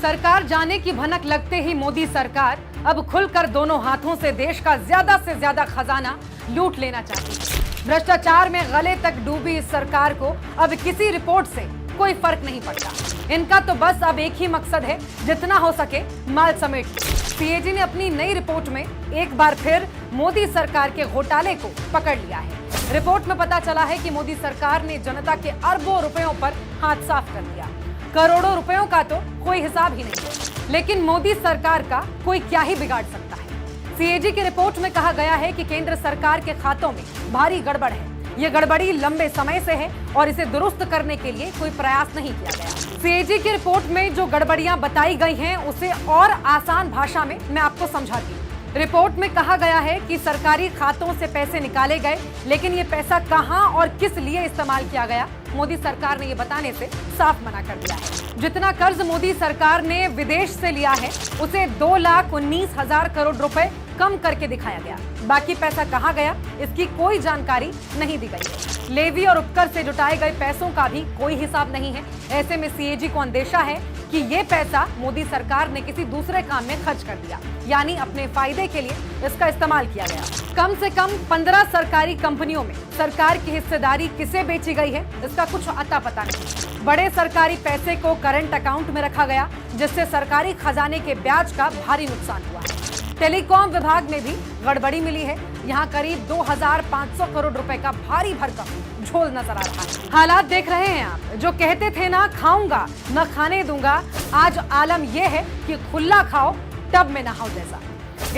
सरकार जाने की भनक लगते ही मोदी सरकार अब खुलकर दोनों हाथों से देश का से ज्यादा खजाना लूट लेना चाहती है। भ्रष्टाचार में गले तक डूबी इस सरकार को अब किसी रिपोर्ट से कोई फर्क नहीं पड़ता। इनका तो बस अब एक ही मकसद है, जितना हो सके माल समेट। सीएजी ने अपनी नई रिपोर्ट में एक बार फिर मोदी सरकार के घोटाले को पकड़ लिया है। रिपोर्ट में पता चला है कि मोदी सरकार ने जनता के अरबों रुपयों पर हाथ साफ कर दिया। करोड़ों रुपयों का तो कोई हिसाब ही नहीं, लेकिन मोदी सरकार का कोई क्या ही बिगाड़ सकता है। सीएजी की रिपोर्ट में कहा गया है कि केंद्र सरकार के खातों में भारी गड़बड़ है। ये गड़बड़ी लंबे समय से है और इसे दुरुस्त करने के लिए कोई प्रयास नहीं किया गया। सीएजी की रिपोर्ट में जो गड़बड़ियां बताई गई हैं, उसे और आसान भाषा में मैं आपको समझाती हूँ। रिपोर्ट में कहा गया है कि सरकारी खातों से पैसे निकाले गए, लेकिन ये पैसा कहां और किस लिए इस्तेमाल किया गया, मोदी सरकार ने ये बताने से साफ मना कर दिया है। जितना कर्ज मोदी सरकार ने विदेश से लिया है, उसे 2,19,000 करोड़ रुपए कम करके दिखाया गया। बाकी पैसा कहां गया, इसकी कोई जानकारी नहीं दी गई है। लेवी और उपकर से जुटाए गए पैसों का भी कोई हिसाब नहीं है। ऐसे में सीएजी को अंदेशा है कि ये पैसा मोदी सरकार ने किसी दूसरे काम में खर्च कर दिया, यानी अपने फायदे के लिए इसका इस्तेमाल किया गया। कम से कम 15 सरकारी कंपनियों में सरकार की हिस्सेदारी किसे बेची गई है, इसका कुछ अता पता नहीं। बड़े सरकारी पैसे को करंट अकाउंट में रखा गया, जिससे सरकारी खजाने के ब्याज का भारी नुकसान हुआ है। टेलीकॉम विभाग में भी गड़बड़ी मिली है। यहाँ करीब 2,500 करोड़ रुपए का भारी भरकम झोल नजर आ रहा है। हालात देख रहे हैं आप, जो कहते थे ना खाऊंगा न खाने दूंगा, आज आलम यह है कि खुला खाओ टब में नहाओ जैसा।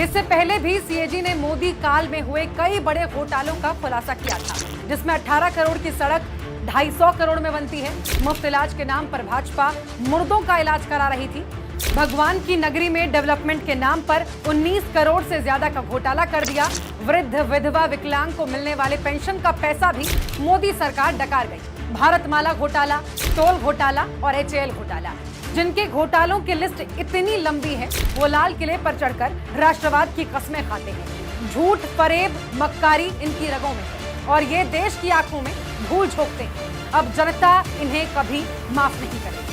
इससे पहले भी सीएजी ने मोदी काल में हुए कई बड़े घोटालों का खुलासा किया था, जिसमें 18 करोड़ की सड़क 250 करोड़ में बनती है। मुफ्त इलाज के नाम पर भाजपा मुर्दों का इलाज करा रही थी। भगवान की नगरी में डेवलपमेंट के नाम पर 19 करोड़ से ज्यादा का घोटाला कर दिया। वृद्ध विधवा विकलांग को मिलने वाले पेंशन का पैसा भी मोदी सरकार डकार गई। भारतमाला घोटाला, टोल घोटाला और एचएएल घोटाला, जिनके घोटालों की लिस्ट इतनी लंबी है, वो लाल किले पर चढ़कर राष्ट्रवाद की कस्में खाते हैं। झूठ, फरेब, मक्कारी इनकी रगों में है और ये देश की आंखों में धूल झोंकते हैं। अब जनता इन्हें कभी माफ नहीं करेगी।